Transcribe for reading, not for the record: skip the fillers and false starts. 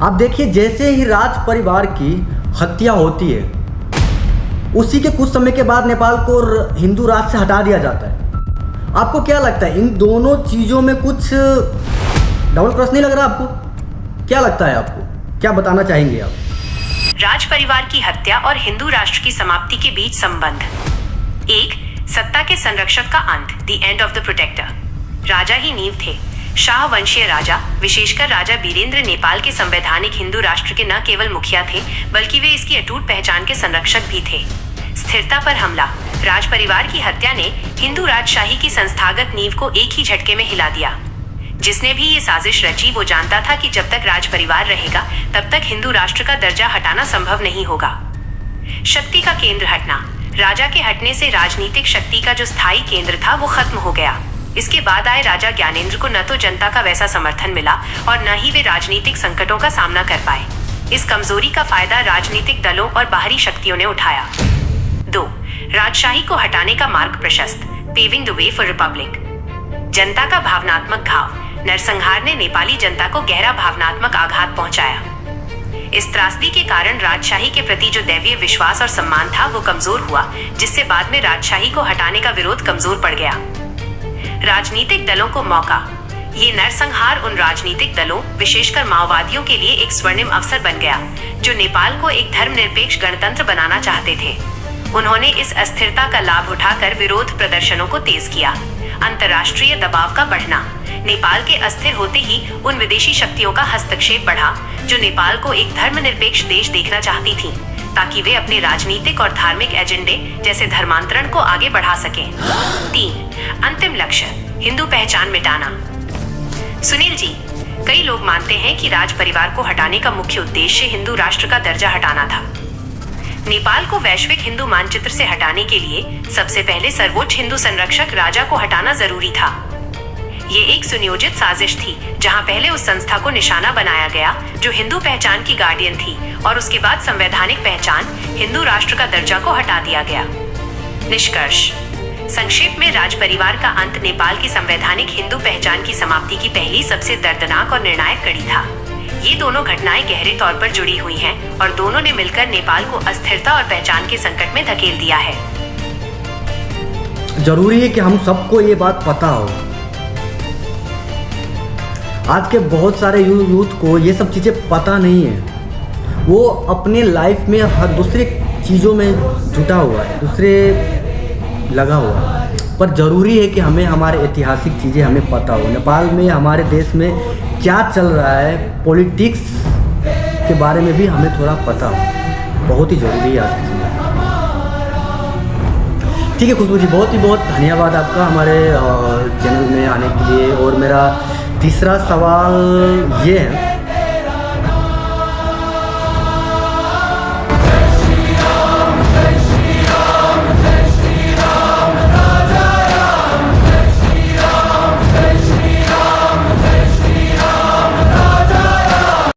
आप देखिए, जैसे ही राज परिवार की हत्या होती है, उसी के कुछ समय के बाद नेपाल को हिंदू राज से हटा दिया जाता है। आपको क्या लगता है, इन दोनों चीज़ों में कुछ डबल क्रॉस नहीं लग रहा आपको? क्या लगता है आपको, क्या बताना चाहेंगे आप? राज परिवार की हत्या और हिंदू राष्ट्र की समाप्ति के बीच संबंध। एक, सत्ता के संरक्षक का अंत, the end of the protector. राजा ही नींव थे। शाह वंशीय राजा, विशेषकर राजा बीरेंद्र, नेपाल के संवैधानिक हिंदू राष्ट्र के न केवल मुखिया थे, बल्कि वे इसकी अटूट पहचान के संरक्षक भी थे। स्थिरता पर हमला। राज परिवार की हत्या ने हिंदू राजशाही की संस्थागत नींव को एक ही झटके में हिला दिया। जिसने भी ये साजिश रची वो जानता था कि जब तक राज परिवार रहेगा तब तक हिंदू राष्ट्र का दर्जा हटाना संभव नहीं होगा। शक्ति का केंद्र हटना। राजा के हटने से राजनीतिक शक्ति का जो स्थायी केंद्र था वो खत्म हो गया। इसके बाद आए राजा ज्ञानेंद्र को न तो जनता का वैसा समर्थन मिला और न ही वे राजनीतिक संकटों का सामना कर पाए। इस कमजोरी का फायदा राजनीतिक दलों और बाहरी शक्तियों ने उठाया। 2. राजशाही को हटाने का मार्ग प्रशस्त, paving the way for Republic. जनता का भावनात्मक घाव। नरसंहार ने नेपाली जनता को गहरा भावनात्मक आघात पहुंचाया। इस त्रासदी के कारण राजशाही के प्रति जो दैवीय विश्वास और सम्मान था वो कमजोर हुआ, जिससे बाद में राजशाही को हटाने का विरोध कमजोर पड़ गया। राजनीतिक दलों को मौका। ये नरसंहार उन राजनीतिक दलों, विशेषकर माओवादियों के लिए एक स्वर्णिम अवसर बन गया, जो नेपाल को एक धर्मनिरपेक्ष गणतंत्र बनाना चाहते थे। उन्होंने इस अस्थिरता का लाभ उठाकर विरोध प्रदर्शनों को तेज किया। अंतर्राष्ट्रीय दबाव का बढ़ना। नेपाल के अस्थिर होते ही उन विदेशी शक्तियों का हस्तक्षेप बढ़ा, जो नेपाल को एक धर्मनिरपेक्ष देश देखना चाहती थीं, ताकि वे अपने राजनीतिक और धार्मिक एजेंडे जैसे धर्मांतरण को आगे बढ़ा सकें। 3. अंतिम लक्ष्य, हिंदू पहचान मिटाना। सुनील जी, कई लोग मानते हैं कि राज परिवार को हटाने का मुख्य उद्देश्य हिंदू राष्ट्र का दर्जा हटाना था। नेपाल को वैश्विक हिंदू मानचित्र से हटाने के लिए सबसे पहले सर्वोच्च हिंदू संरक्षक राजा को हटाना जरूरी था। ये एक सुनियोजित साजिश थी, जहां पहले उस संस्था को निशाना बनाया गया जो हिंदू पहचान की गार्डियन थी, और उसके बाद संवैधानिक पहचान हिंदू राष्ट्र का दर्जा को हटा दिया गया। निष्कर्ष। संक्षेप में, राज परिवार का अंत नेपाल की संवैधानिक हिंदू पहचान की समाप्ति की पहली सबसे दर्दनाक और निर्णायक कड़ी था। ये दोनों घटनाएं गहरे तौर पर जुड़ी हुई हैं और दोनों ने मिलकर नेपाल को अस्थिरता और पहचान के संकट में धकेल दिया है। जरूरी है कि हम सबको ये बात पता हो। आज के बहुत सारे यूथ को ये सब चीज़ें पता नहीं है। वो अपने लाइफ में हर दूसरे चीज़ों में जुटा हुआ है, दूसरे लगा हुआ है। पर ज़रूरी है कि हमें हमारे ऐतिहासिक चीज़ें हमें पता हो। नेपाल में, हमारे देश में क्या चल रहा है, पॉलिटिक्स के बारे में भी हमें थोड़ा पता हो। बहुत ही ज़रूरी है आज की चीज़। ठीक है खुशबू जी, बहुत ही बहुत धन्यवाद आपका हमारे चैनल में आने के लिए। और मेरा तीसरा सवाल ये है